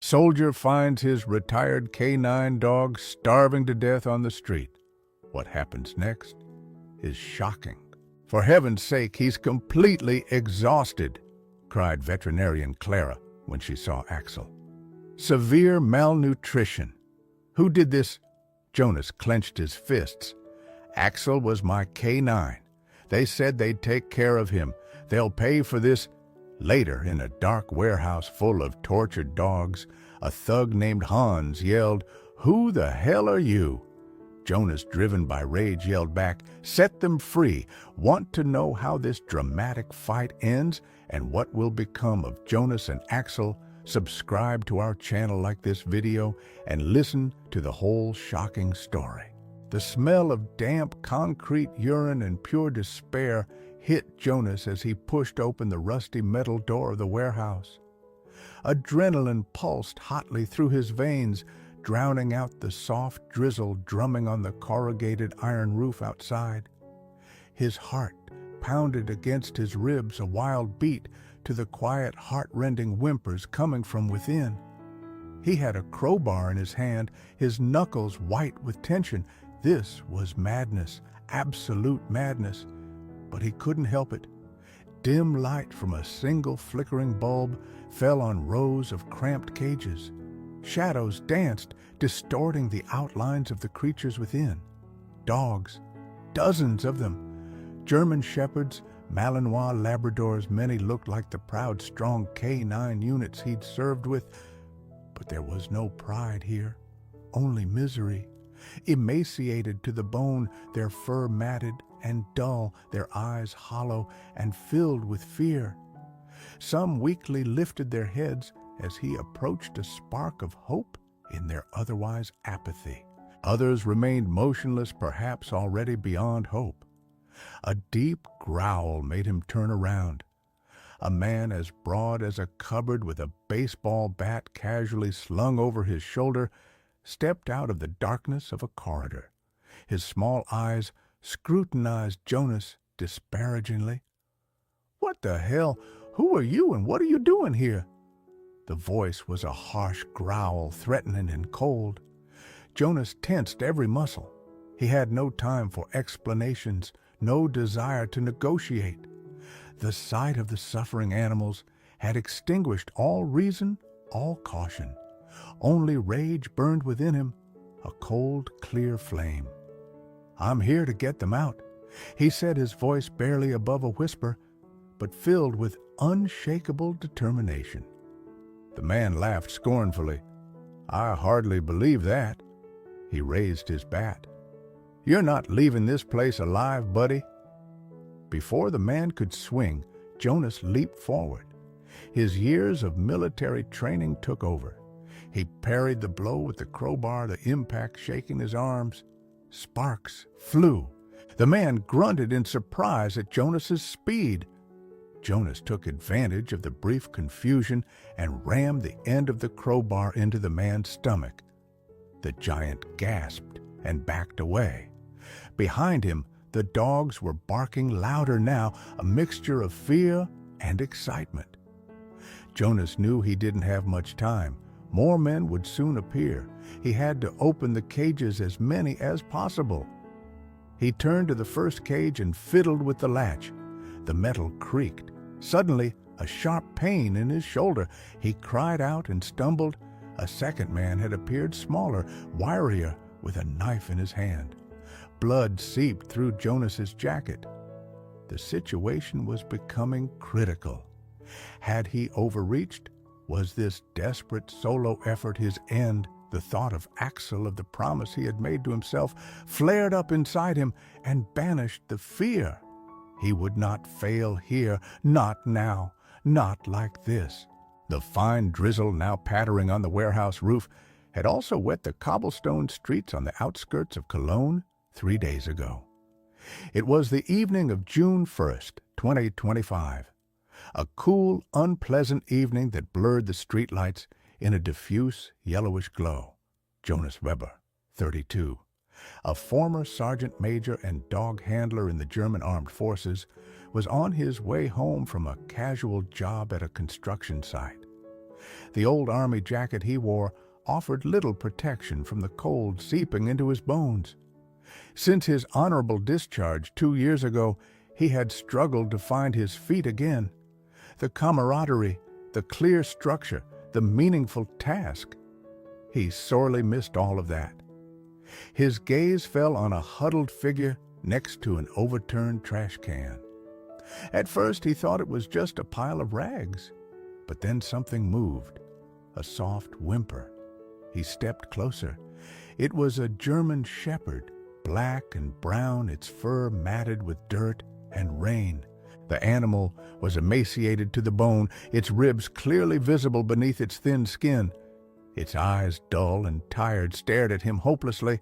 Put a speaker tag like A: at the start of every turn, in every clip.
A: Soldier finds his retired K-9 dog starving to death on the street. What happens next is shocking. "For heaven's sake, he's completely exhausted," cried veterinarian Clara when she saw Axel. "Severe malnutrition. Who did this?" Jonas clenched his fists. "Axel was my K-9. They said they'd take care of him. They'll pay for this." Later, in a dark warehouse full of tortured dogs, a thug named Hans yelled, "Who the hell are you?" Jonas, driven by rage, yelled back, "Set them free. Want to know how this dramatic fight ends and what will become of Jonas and Axel? Subscribe to our channel, like this video, and listen to the whole shocking story. The smell of damp concrete, urine, and pure despair hit Jonas as he pushed open the rusty metal door of the warehouse. Adrenaline pulsed hotly through his veins, drowning out the soft drizzle drumming on the corrugated iron roof outside. His heart pounded against his ribs, a wild beat to the quiet, heart-rending whimpers coming from within. He had a crowbar in his hand, his knuckles white with tension. This was madness, absolute madness. But he couldn't help it. Dim light from a single flickering bulb fell on rows of cramped cages. Shadows danced, distorting the outlines of the creatures within. Dogs, dozens of them. German shepherds, Malinois Labradors, many looked like the proud, strong K-9 units he'd served with. But there was no pride here, only misery. Emaciated to the bone, their fur matted and dull, their eyes hollow and filled with fear. Some weakly lifted their heads as he approached a spark of hope in their otherwise apathy. Others remained motionless, perhaps already beyond hope. A deep growl made him turn around. A man as broad as a cupboard, with a baseball bat casually slung over his shoulder, stepped out of the darkness of a corridor. His small eyes scrutinized Jonas disparagingly. "What the hell? Who are you and what are you doing here?" The voice was a harsh growl, threatening and cold. Jonas tensed every muscle. He had no time for explanations, no desire to negotiate. The sight of the suffering animals had extinguished all reason, all caution. Only rage burned within him, a cold, clear flame. "I'm here to get them out," he said, his voice barely above a whisper, but filled with unshakable determination. The man laughed scornfully. "I hardly believe that." He raised his bat. "You're not leaving this place alive, buddy." Before the man could swing, Jonas leaped forward. His years of military training took over. He parried the blow with the crowbar, the impact shaking his arms. Sparks flew. The man grunted in surprise at Jonas's speed. Jonas took advantage of the brief confusion and rammed the end of the crowbar into the man's stomach. The giant gasped and backed away. Behind him, the dogs were barking louder now, a mixture of fear and excitement. Jonas knew he didn't have much time. More men would soon appear. He had to open the cages, as many as possible. He turned to the first cage and fiddled with the latch. The metal creaked. Suddenly, a sharp pain in his shoulder. He cried out and stumbled. A second man had appeared, smaller, wirier, with a knife in his hand. Blood seeped through Jonas's jacket. The situation was becoming critical. Had he overreached? Was this desperate solo effort his end? The thought of Axel, of the promise he had made to himself, flared up inside him and banished the fear. He would not fail here, not now, not like this. The fine drizzle now pattering on the warehouse roof had also wet the cobblestone streets on the outskirts of Cologne 3 days ago. It was the evening of June 1st, 2025. A cool, unpleasant evening that blurred the streetlights in a diffuse, yellowish glow. Jonas Weber, 32, a former sergeant major and dog handler in the German armed forces, was on his way home from a casual job at a construction site. The old army jacket he wore offered little protection from the cold seeping into his bones. Since his honorable discharge 2 years ago, he had struggled to find his feet again. The camaraderie, the clear structure, the meaningful task. He sorely missed all of that. His gaze fell on a huddled figure next to an overturned trash can. At first he thought it was just a pile of rags, but then something moved, a soft whimper. He stepped closer. It was a German shepherd, black and brown, its fur matted with dirt and rain. The animal was emaciated to the bone, its ribs clearly visible beneath its thin skin. Its eyes, dull and tired, stared at him hopelessly.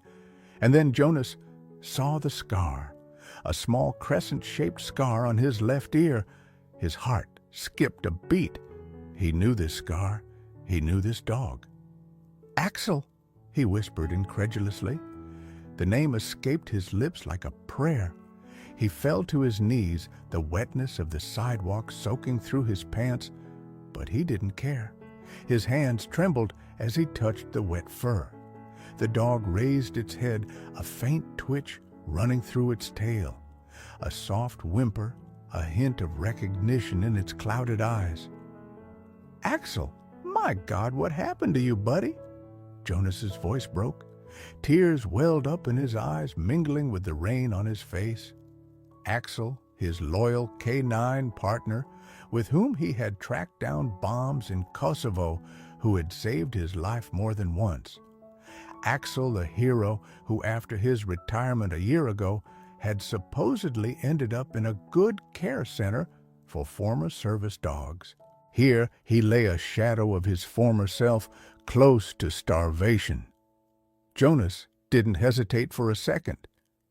A: And then Jonas saw the scar, a small crescent-shaped scar on his left ear. His heart skipped a beat. He knew this scar. He knew this dog. "Axel," he whispered incredulously. The name escaped his lips like a prayer. He fell to his knees, the wetness of the sidewalk soaking through his pants, but he didn't care. His hands trembled as he touched the wet fur. The dog raised its head, a faint twitch running through its tail, a soft whimper, a hint of recognition in its clouded eyes. "Axel, my God, what happened to you, buddy?" Jonas's voice broke. Tears welled up in his eyes, mingling with the rain on his face. Axel, his loyal K-9 partner, with whom he had tracked down bombs in Kosovo, who had saved his life more than once. Axel, the hero who, after his retirement a year ago, had supposedly ended up in a good care center for former service dogs. Here he lay a shadow of his former self, close to starvation. Jonas didn't hesitate for a second.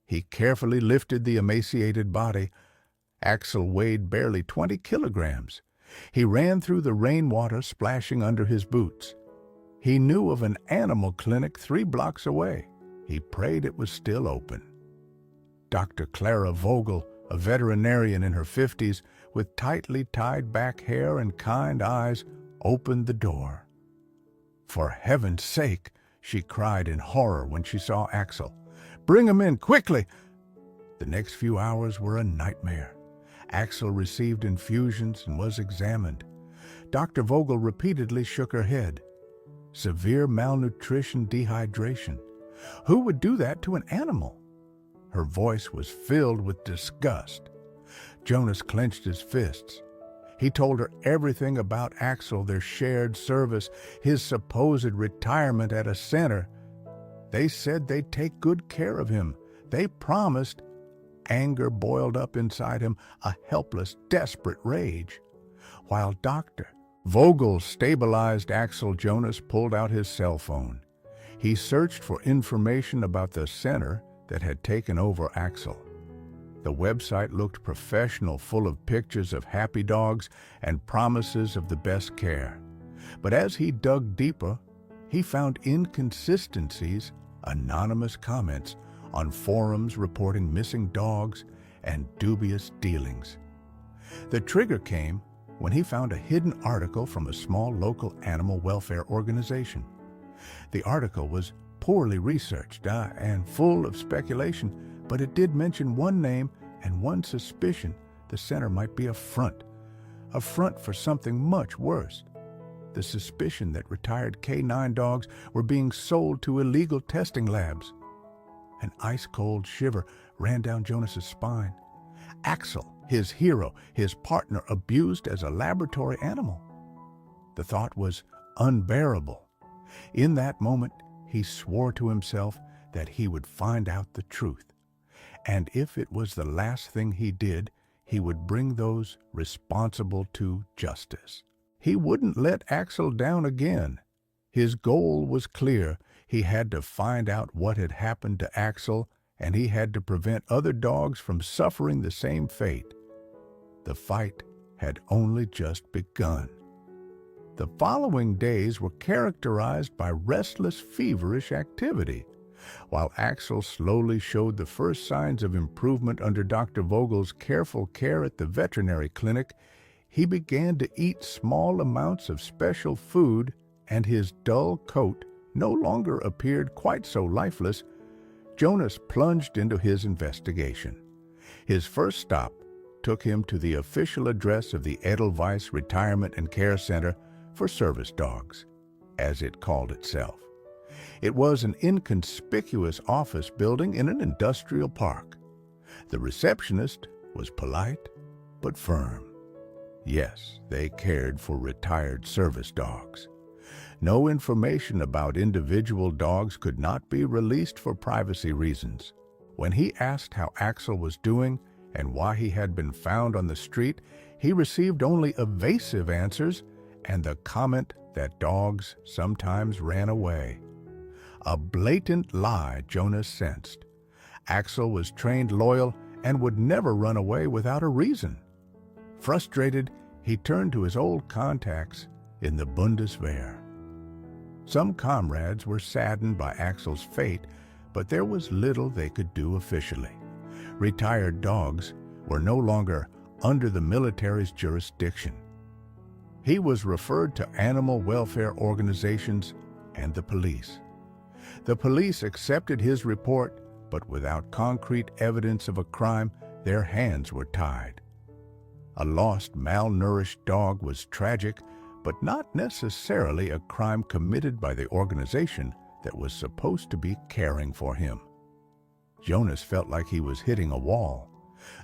A: He carefully lifted the emaciated body. Axel weighed barely 20 kilograms. He ran through the rainwater splashing under his boots. He knew of an animal clinic 3 blocks away. He prayed it was still open. Dr. Clara Vogel, a veterinarian in her 50s, with tightly tied back hair and kind eyes, opened the door. "For heaven's sake," she cried in horror when she saw Axel. "Bring him in, quickly!" The next few hours were a nightmare. Axel received infusions and was examined. Dr. Vogel repeatedly shook her head. Severe malnutrition, dehydration. Who would do that to an animal? Her voice was filled with disgust. Jonas clenched his fists. He told her everything about Axel, their shared service, his supposed retirement at a center. They said they'd take good care of him. They promised. Anger boiled up inside him, a helpless, desperate rage. While Dr. Vogel stabilized Axel, Jonas pulled out his cell phone. He searched for information about the center that had taken over Axel. The website looked professional, full of pictures of happy dogs and promises of the best care. But as he dug deeper, he found inconsistencies, anonymous comments on forums reporting missing dogs and dubious dealings. The trigger came when he found a hidden article from a small local animal welfare organization. The article was poorly researched and full of speculation, but it did mention one name and one suspicion the center might be a front for something much worse. The suspicion that retired K-9 dogs were being sold to illegal testing labs. An ice-cold shiver ran down Jonas's spine. Axel, his hero, his partner, abused as a laboratory animal. The thought was unbearable. In that moment, he swore to himself that he would find out the truth. And if it was the last thing he did, he would bring those responsible to justice. He wouldn't let Axel down again. His goal was clear. He had to find out what had happened to Axel, and he had to prevent other dogs from suffering the same fate. The fight had only just begun. The following days were characterized by restless, feverish activity. While Axel slowly showed the first signs of improvement under Dr. Vogel's careful care at the veterinary clinic, he began to eat small amounts of special food, and his dull coat no longer appeared quite so lifeless. Jonas plunged into his investigation. His first stop took him to the official address of the Edelweiss Retirement and Care Center for Service Dogs, as it called itself. It was an inconspicuous office building in an industrial park. The receptionist was polite but firm. Yes, they cared for retired service dogs. No information about individual dogs could not be released for privacy reasons. When he asked how Axel was doing and why he had been found on the street, he received only evasive answers and the comment that dogs sometimes ran away. A blatant lie, Jonas sensed. Axel was trained loyal and would never run away without a reason. Frustrated, he turned to his old contacts in the Bundeswehr. Some comrades were saddened by Axel's fate, but there was little they could do officially. Retired dogs were no longer under the military's jurisdiction. He was referred to animal welfare organizations and the police. The police accepted his report, but without concrete evidence of a crime, their hands were tied. A lost, malnourished dog was tragic, but not necessarily a crime committed by the organization that was supposed to be caring for him. Jonas felt like he was hitting a wall.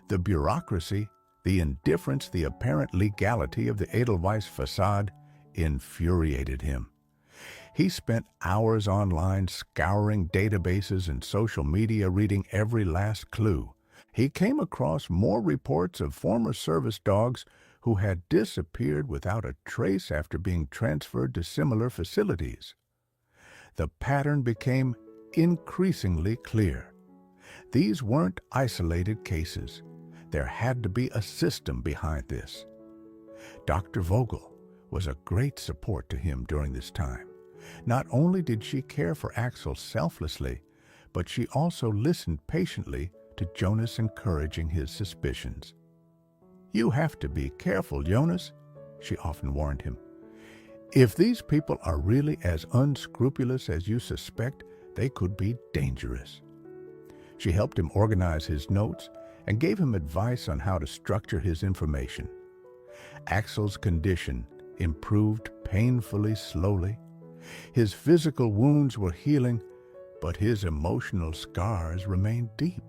A: The bureaucracy, the indifference, the apparent legality of the Edelweiss facade infuriated him. He spent hours online scouring databases and social media, reading every last clue. He came across more reports of former service dogs who had disappeared without a trace after being transferred to similar facilities. The pattern became increasingly clear. These weren't isolated cases. There had to be a system behind this. Dr. Vogel was a great support to him during this time. Not only did she care for Axel selflessly, but she also listened patiently to Jonas, encouraging his suspicions. "You have to be careful, Jonas," she often warned him. "If these people are really as unscrupulous as you suspect, they could be dangerous." She helped him organize his notes and gave him advice on how to structure his information. Axel's condition improved painfully slowly. His physical wounds were healing, but his emotional scars remained deep.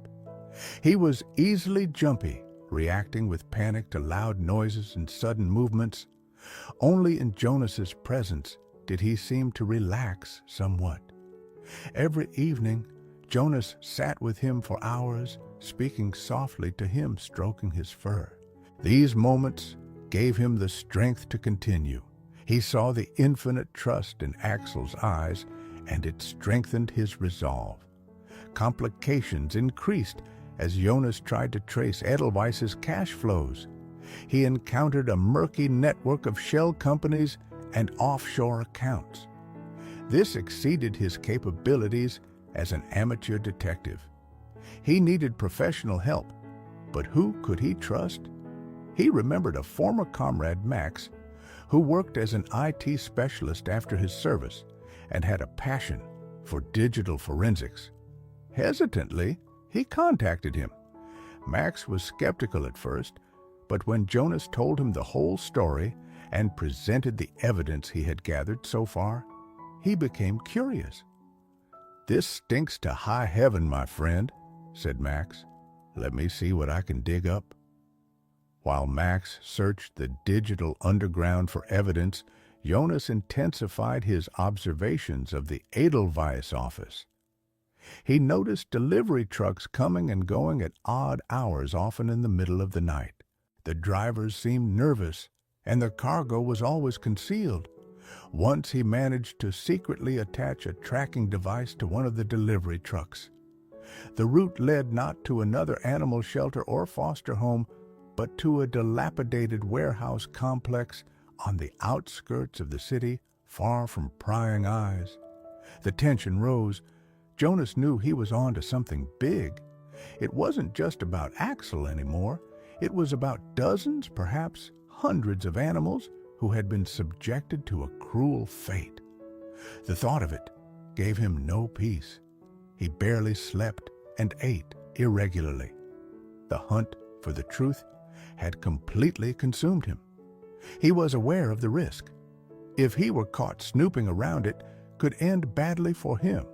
A: He was easily jumpy, reacting with panic to loud noises and sudden movements. Only in Jonas's presence did he seem to relax somewhat. Every evening, Jonas sat with him for hours, speaking softly to him, stroking his fur. These moments gave him the strength to continue. He saw the infinite trust in Axel's eyes, and it strengthened his resolve. Complications increased as Jonas tried to trace Edelweiss's cash flows. He encountered a murky network of shell companies and offshore accounts. This exceeded his capabilities as an amateur detective. He needed professional help, but who could he trust? He remembered a former comrade, Max, who worked as an IT specialist after his service and had a passion for digital forensics. Hesitantly, he contacted him. Max was skeptical at first, but when Jonas told him the whole story and presented the evidence he had gathered so far, he became curious. "This stinks to high heaven, my friend," said Max. "Let me see what I can dig up." While Max searched the digital underground for evidence, Jonas intensified his observations of the Edelweiss office. He noticed delivery trucks coming and going at odd hours, often in the middle of the night. The drivers seemed nervous, and the cargo was always concealed. Once he managed to secretly attach a tracking device to one of the delivery trucks. The route led not to another animal shelter or foster home, but to a dilapidated warehouse complex on the outskirts of the city, far from prying eyes. The tension rose. Jonas knew he was on to something big. It wasn't just about Axel anymore. It was about dozens, perhaps hundreds of animals who had been subjected to a cruel fate. The thought of it gave him no peace. He barely slept and ate irregularly. The hunt for the truth had completely consumed him. He was aware of the risk. If he were caught snooping around, it could end badly for him.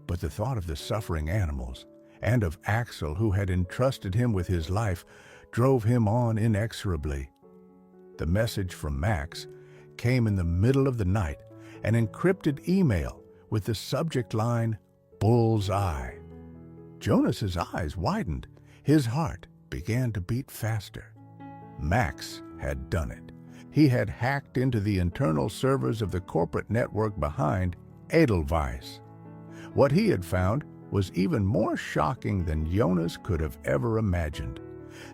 A: But the thought of the suffering animals and of Axel, who had entrusted him with his life, drove him on inexorably. The message from Max came in the middle of the night, an encrypted email with the subject line, "Bullseye." Jonas's eyes widened. His heart began to beat faster. Max had done it. He had hacked into the internal servers of the corporate network behind Edelweiss. What he had found was even more shocking than Jonas could have ever imagined.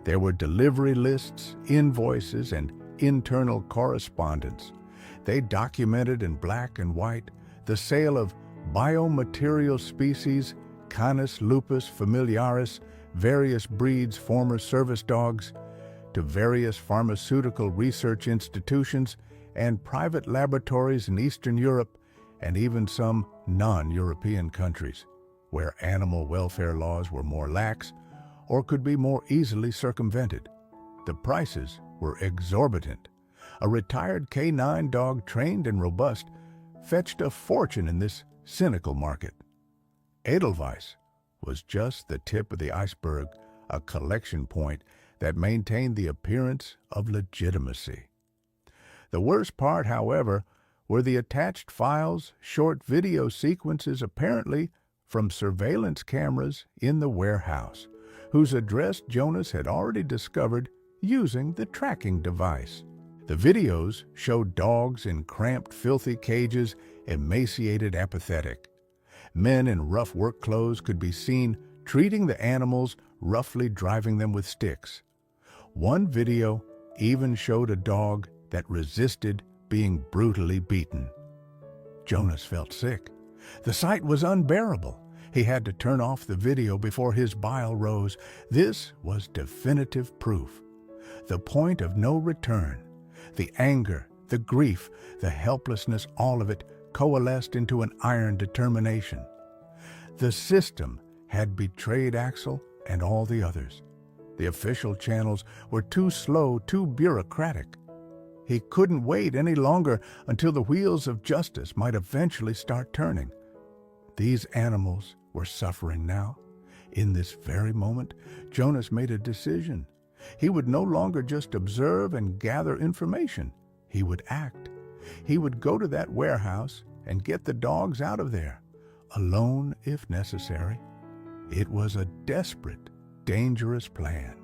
A: There were delivery lists, invoices, and internal correspondence. They documented in black and white the sale of biomaterial species, Canis lupus familiaris, various breeds former service dogs, to various pharmaceutical research institutions and private laboratories in Eastern Europe and even some non-European countries, where animal welfare laws were more lax or could be more easily circumvented. The prices were exorbitant. A retired K-9 dog, trained and robust, fetched a fortune in this cynical market. Edelweiss was just the tip of the iceberg, a collection point that maintained the appearance of legitimacy. The worst part, however, were the attached files, short video sequences apparently from surveillance cameras in the warehouse, whose address Jonas had already discovered using the tracking device. The videos showed dogs in cramped, filthy cages, emaciated, apathetic. Men in rough work clothes could be seen treating the animals, roughly driving them with sticks. One video even showed a dog that resisted being brutally beaten. Jonas felt sick. The sight was unbearable. He had to turn off the video before his bile rose. This was definitive proof. The point of no return. The anger, the grief, the helplessness, all of it coalesced into an iron determination. The system had betrayed Axel and all the others. The official channels were too slow, too bureaucratic. He couldn't wait any longer until the wheels of justice might eventually start turning. These animals were suffering now. In this very moment, Jonas made a decision. He would no longer just observe and gather information. He would act. He would go to that warehouse and get the dogs out of there, alone if necessary. It was a desperate, dangerous plan.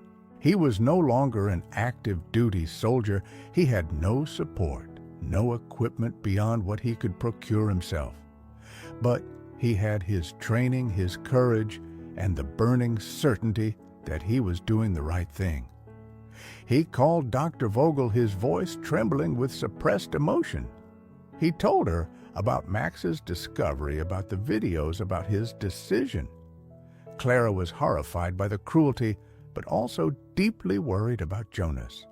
A: He was no longer an active duty soldier. He had no support, no equipment beyond what he could procure himself. But he had his training, his courage, and the burning certainty that he was doing the right thing. He called Dr. Vogel, his voice trembling with suppressed emotion. He told her about Max's discovery, about the videos, about his decision. Clara was horrified by the cruelty, but also deeply worried about Jonas.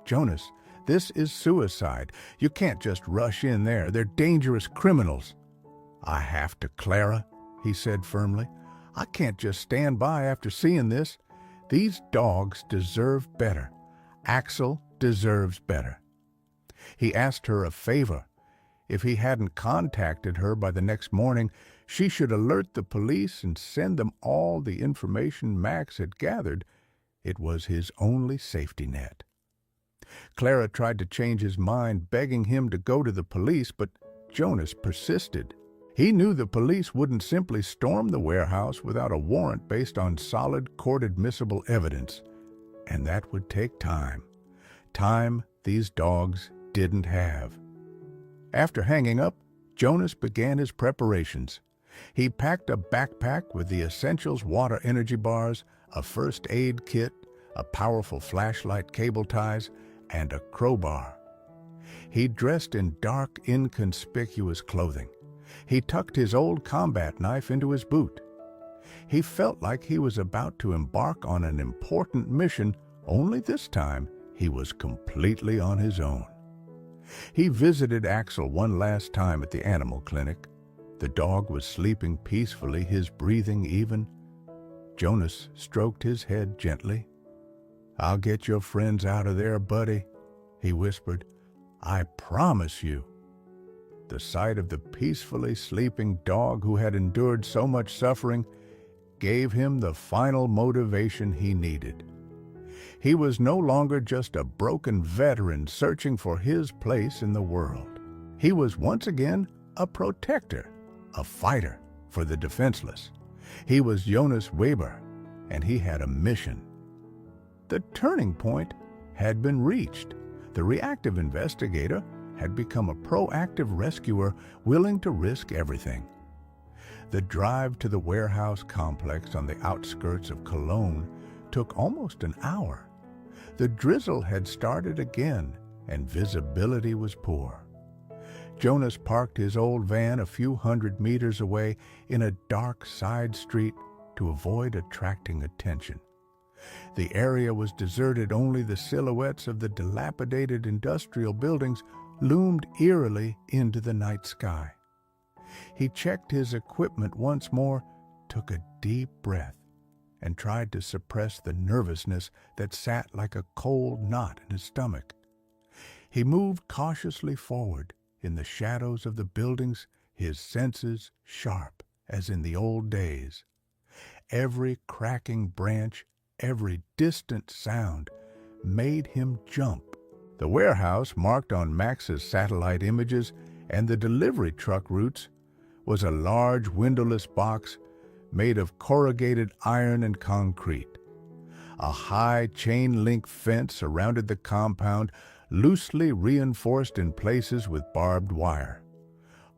A: "Jonas, this is suicide. You can't just rush in there. They're dangerous criminals." "I have to, Clara," he said firmly. "I can't just stand by after seeing this. These dogs deserve better. Axel deserves better." He asked her a favor. If he hadn't contacted her by the next morning, she should alert the police and send them all the information Max had gathered. It was his only safety net. Clara tried to change his mind, begging him to go to the police, but Jonas persisted. He knew the police wouldn't simply storm the warehouse without a warrant based on solid, court-admissible evidence, and that would take time. Time these dogs didn't have. After hanging up, Jonas began his preparations. He packed a backpack with the essentials: water, energy bars, a first aid kit, a powerful flashlight, cable ties, and a crowbar. He dressed in dark, inconspicuous clothing. He tucked his old combat knife into his boot. He felt like he was about to embark on an important mission, only this time he was completely on his own. He visited Axel one last time at the animal clinic. The dog was sleeping peacefully, his breathing even. Jonas stroked his head gently. "I'll get your friends out of there, buddy," he whispered. "I promise you." The sight of the peacefully sleeping dog who had endured so much suffering gave him the final motivation he needed. He was no longer just a broken veteran searching for his place in the world. He was once again a protector, a fighter for the defenseless. He was Jonas Weber, and he had a mission. The turning point had been reached. The reactive investigator had become a proactive rescuer willing to risk everything. The drive to the warehouse complex on the outskirts of Cologne took almost an hour. The drizzle had started again, and visibility was poor. Jonas parked his old van a few hundred meters away in a dark side street to avoid attracting attention. The area was deserted, only the silhouettes of the dilapidated industrial buildings loomed eerily into the night sky. He checked his equipment once more, took a deep breath, and tried to suppress the nervousness that sat like a cold knot in his stomach. He moved cautiously forward in the shadows of the buildings, his senses sharp as in the old days. Every cracking branch, every distant sound made him jump. The warehouse, marked on Max's satellite images and the delivery truck routes, was a large windowless box made of corrugated iron and concrete. A high chain-link fence surrounded the compound, loosely reinforced in places with barbed wire.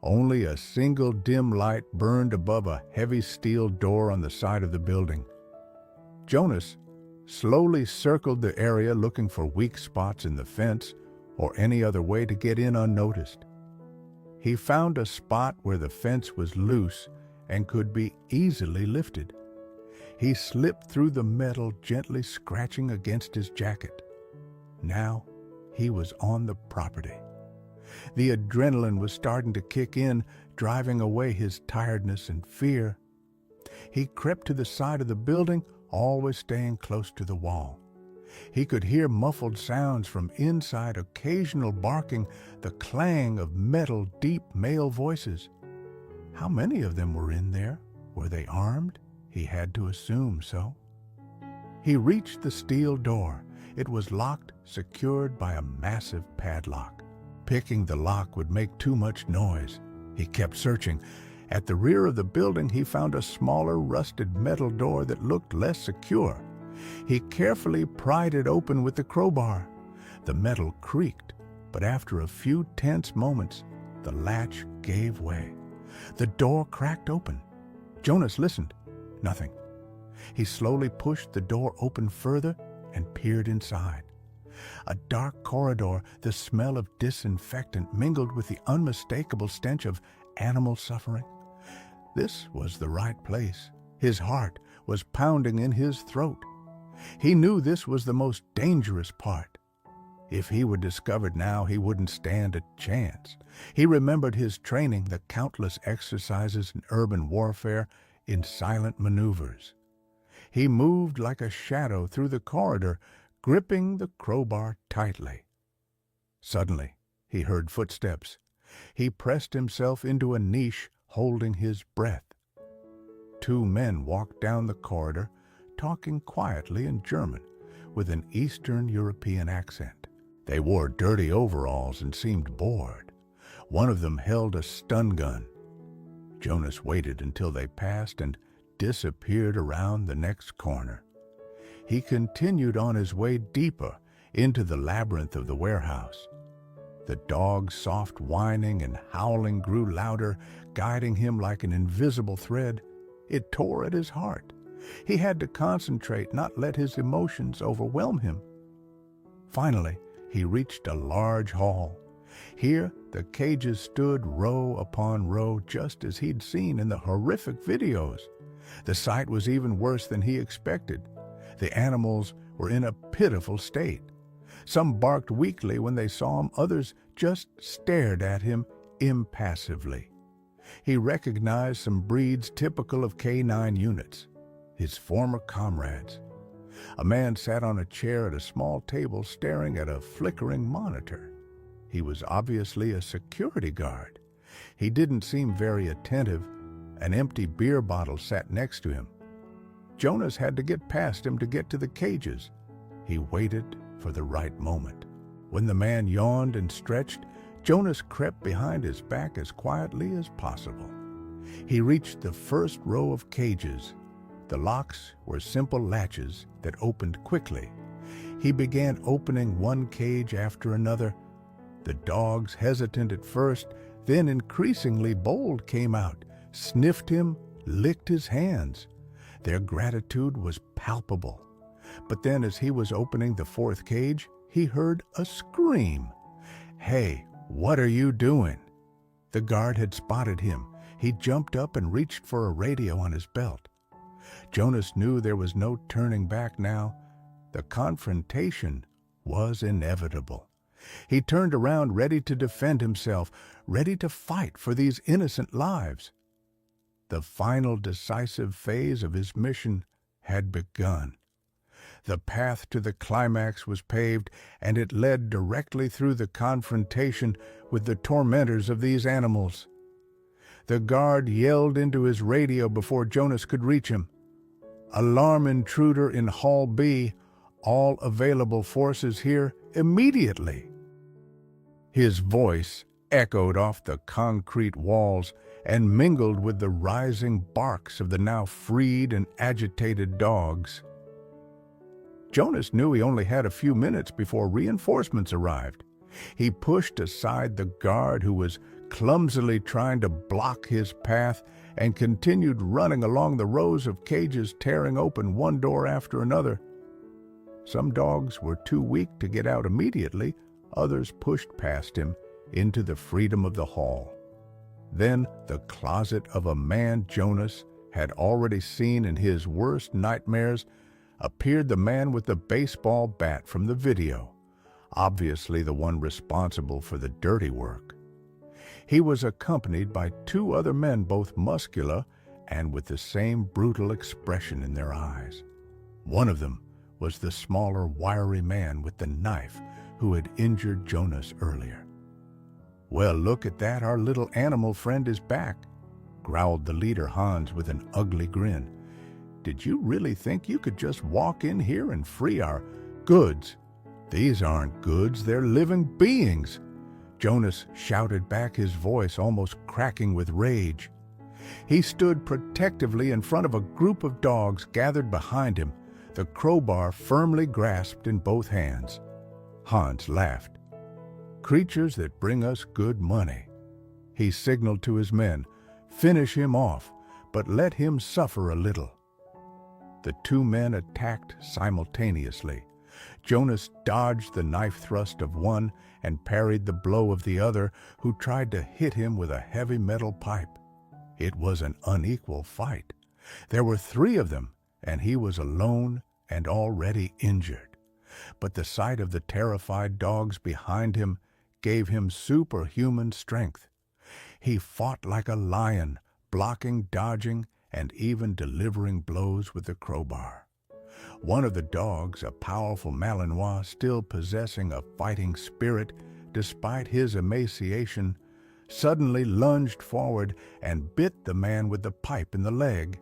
A: Only a single dim light burned above a heavy steel door on the side of the building. Jonas slowly circled the area looking for weak spots in the fence or any other way to get in unnoticed. He found a spot where the fence was loose and could be easily lifted. He slipped through the metal, gently scratching against his jacket. Now he was on the property. The adrenaline was starting to kick in, driving away his tiredness and fear. He crept to the side of the building, always staying close to the wall. He could hear muffled sounds from inside, occasional barking, the clang of metal, deep male voices. How many of them were in there? Were they armed? He had to assume so. He reached the steel door. It was locked, secured by a massive padlock. Picking the lock would make too much noise. He kept searching. At the rear of the building, he found a smaller, rusted metal door that looked less secure. He carefully pried it open with the crowbar. The metal creaked, but after a few tense moments, the latch gave way. The door cracked open. Jonas listened. Nothing. He slowly pushed the door open further and peered inside. A dark corridor, the smell of disinfectant mingled with the unmistakable stench of animal suffering. This was the right place. His heart was pounding in his throat. He knew this was the most dangerous part. If he were discovered now, he wouldn't stand a chance. He remembered his training, the countless exercises in urban warfare, in silent maneuvers. He moved like a shadow through the corridor, gripping the crowbar tightly. Suddenly, he heard footsteps. He pressed himself into a niche, holding his breath. Two men walked down the corridor, talking quietly in German, with an Eastern European accent. They wore dirty overalls and seemed bored. One of them held a stun gun. Jonas waited until they passed and disappeared around the next corner. He continued on his way deeper into the labyrinth of the warehouse. The dog's soft whining and howling grew louder, guiding him like an invisible thread. It tore at his heart. He had to concentrate, not let his emotions overwhelm him. Finally, he reached a large hall. Here, the cages stood row upon row, just as he'd seen in the horrific videos. The sight was even worse than he expected. The animals were in a pitiful state. Some barked weakly when they saw him, others just stared at him impassively. He recognized some breeds typical of K-9 units, his former comrades. A man sat on a chair at a small table staring at a flickering monitor. He was obviously a security guard. He didn't seem very attentive. An empty beer bottle sat next to him. Jonas had to get past him to get to the cages. He waited for the right moment. When the man yawned and stretched, Jonas crept behind his back as quietly as possible. He reached the first row of cages. The locks were simple latches that opened quickly. He began opening one cage after another. The dogs, hesitant at first, then increasingly bold, came out, sniffed him, licked his hands. Their gratitude was palpable. But then, as he was opening the fourth cage, he heard a scream. "Hey, what are you doing?" The guard had spotted him. He jumped up and reached for a radio on his belt. Jonas knew there was no turning back now. The confrontation was inevitable. He turned around, ready to defend himself, ready to fight for these innocent lives. The final decisive phase of his mission had begun. The path to the climax was paved, and it led directly through the confrontation with the tormentors of these animals. The guard yelled into his radio before Jonas could reach him. "Alarm intruder in Hall B. All available forces here immediately." His voice echoed off the concrete walls and mingled with the rising barks of the now freed and agitated dogs. Jonas knew he only had a few minutes before reinforcements arrived. He pushed aside the guard who was clumsily trying to block his path and continued running along the rows of cages, tearing open one door after another. Some dogs were too weak to get out immediately. Others pushed past him into the freedom of the hall. Then the closet of a man Jonas had already seen in his worst nightmares appeared the man with the baseball bat from the video, obviously the one responsible for the dirty work. He was accompanied by two other men, both muscular and with the same brutal expression in their eyes. One of them was the smaller, wiry man with the knife who had injured Jonas earlier. "Well, look at that, our little animal friend is back," growled the leader Hans with an ugly grin. "Did you really think you could just walk in here and free our goods? These aren't goods, they're living beings." Jonas shouted back, his voice almost cracking with rage. He stood protectively in front of a group of dogs gathered behind him, the crowbar firmly grasped in both hands. Hans laughed. "Creatures that bring us good money." He signaled to his men, "Finish him off, but let him suffer a little." The two men attacked simultaneously. Jonas dodged the knife thrust of one and parried the blow of the other, who tried to hit him with a heavy metal pipe. It was an unequal fight. There were three of them, and he was alone and already injured. But the sight of the terrified dogs behind him gave him superhuman strength. He fought like a lion, blocking, dodging, and even delivering blows with the crowbar. One of the dogs, a powerful Malinois still possessing a fighting spirit despite his emaciation, suddenly lunged forward and bit the man with the pipe in the leg.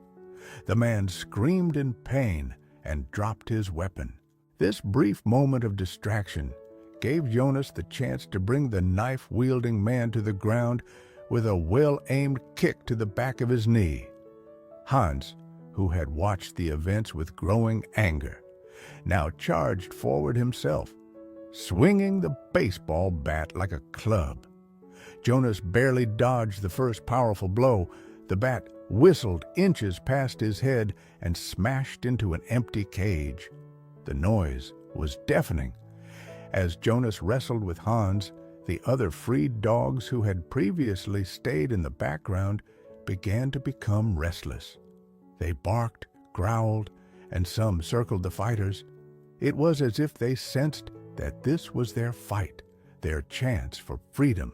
A: The man screamed in pain and dropped his weapon. This brief moment of distraction gave Jonas the chance to bring the knife-wielding man to the ground with a well-aimed kick to the back of his knee. Hans, who had watched the events with growing anger, now charged forward himself, swinging the baseball bat like a club. Jonas barely dodged the first powerful blow. The bat whistled inches past his head and smashed into an empty cage. The noise was deafening. As Jonas wrestled with Hans, the other freed dogs who had previously stayed in the background began to become restless. They barked, growled, and some circled the fighters. It was as if they sensed that this was their fight, their chance for freedom.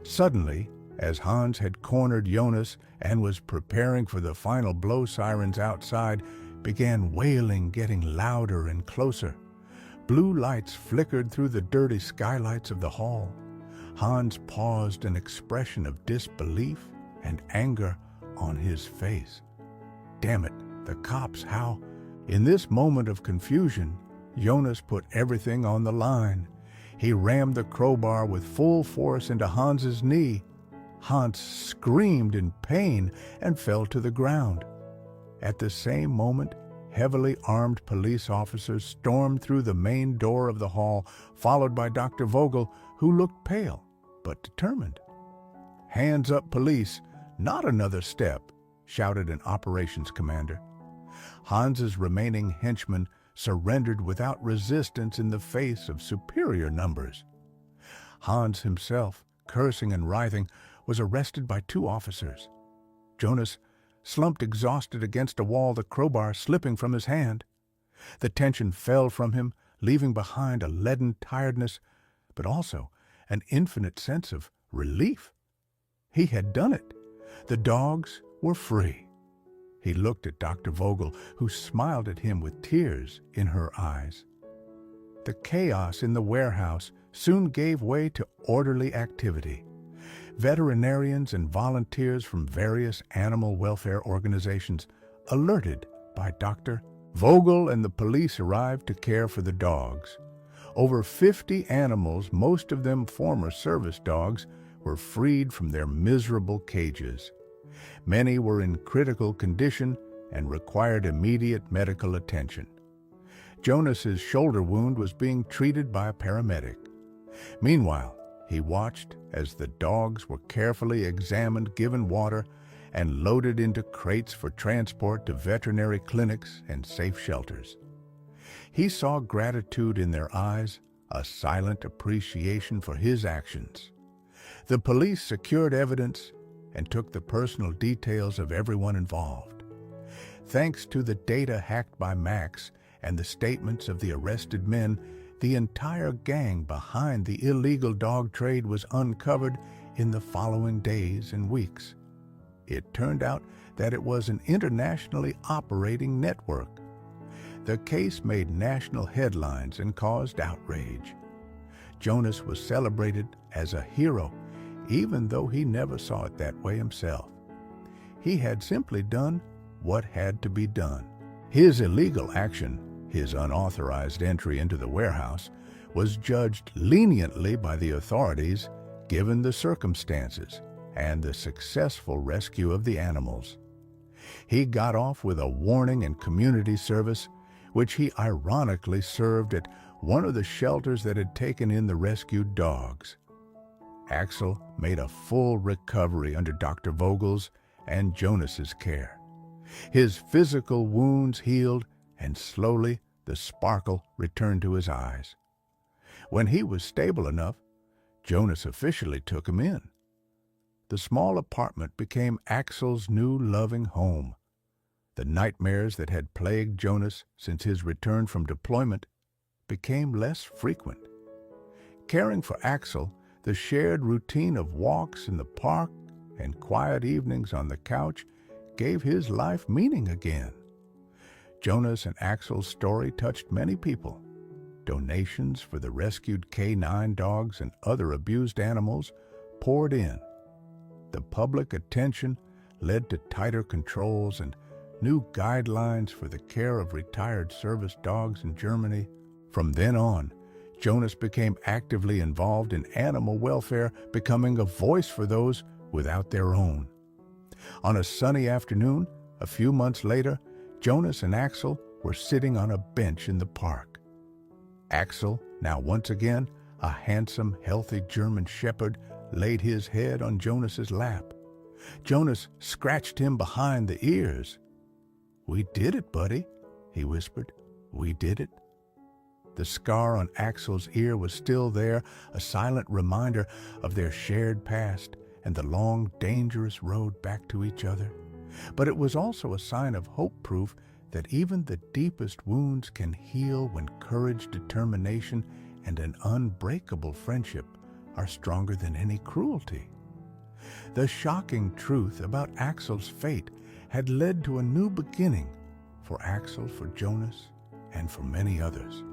A: Suddenly, as Hans had cornered Jonas and was preparing for the final blow, sirens outside began wailing, getting louder and closer. Blue lights flickered through the dirty skylights of the hall. Hans paused, an expression of disbelief and anger on his face. Damn it, the cops, how? In this moment of confusion, Jonas put everything on the line. He rammed the crowbar with full force into Hans's knee. Hans screamed in pain and fell to the ground. At the same moment, heavily armed police officers stormed through the main door of the hall, followed by Dr. Vogel, who looked pale but determined. "Hands up, police! Not another step!" shouted an operations commander. Hans's remaining henchmen surrendered without resistance in the face of superior numbers. Hans himself, cursing and writhing, was arrested by 2 officers. Jonas slumped exhausted against a wall, the crowbar slipping from his hand. The tension fell from him, leaving behind a leaden tiredness, but also an infinite sense of relief. He had done it. The dogs were free. He looked at Dr. Vogel, who smiled at him with tears in her eyes. The chaos in the warehouse soon gave way to orderly activity. Veterinarians and volunteers from various animal welfare organizations, alerted by Dr. Vogel and the police, arrived to care for the dogs. Over 50 animals, most of them former service dogs, were freed from their miserable cages. Many were in critical condition and required immediate medical attention. Jonas's shoulder wound was being treated by a paramedic. Meanwhile, he watched as the dogs were carefully examined, given water, and loaded into crates for transport to veterinary clinics and safe shelters. He saw gratitude in their eyes, a silent appreciation for his actions. The police secured evidence and took the personal details of everyone involved. Thanks to the data hacked by Max and the statements of the arrested men, the entire gang behind the illegal dog trade was uncovered in the following days and weeks. It turned out that it was an internationally operating network. The case made national headlines and caused outrage. Jonas was celebrated as a hero, even though he never saw it that way himself. He had simply done what had to be done. His illegal action, his unauthorized entry into the warehouse, was judged leniently by the authorities given the circumstances and the successful rescue of the animals. He got off with a warning and community service, which he ironically served at one of the shelters that had taken in the rescued dogs. Axel made a full recovery under Dr. Vogel's and Jonas's care. His physical wounds healed, and slowly the sparkle returned to his eyes. When he was stable enough, Jonas officially took him in. The small apartment became Axel's new loving home. The nightmares that had plagued Jonas since his return from deployment became less frequent. Caring for Axel, the shared routine of walks in the park and quiet evenings on the couch gave his life meaning again. Jonas and Axel's story touched many people. Donations for the rescued K-9 dogs and other abused animals poured in. The public attention led to tighter controls and new guidelines for the care of retired service dogs in Germany. From then on, Jonas became actively involved in animal welfare, becoming a voice for those without their own. On a sunny afternoon, a few months later, Jonas and Axel were sitting on a bench in the park. Axel, now once again a handsome, healthy German shepherd, laid his head on Jonas's lap. Jonas scratched him behind the ears. "We did it, buddy," he whispered. "We did it." The scar on Axel's ear was still there, a silent reminder of their shared past and the long, dangerous road back to each other. But it was also a sign of hope, proof that even the deepest wounds can heal when courage, determination, and an unbreakable friendship are stronger than any cruelty. The shocking truth about Axel's fate had led to a new beginning for Axel, for Jonas, and for many others.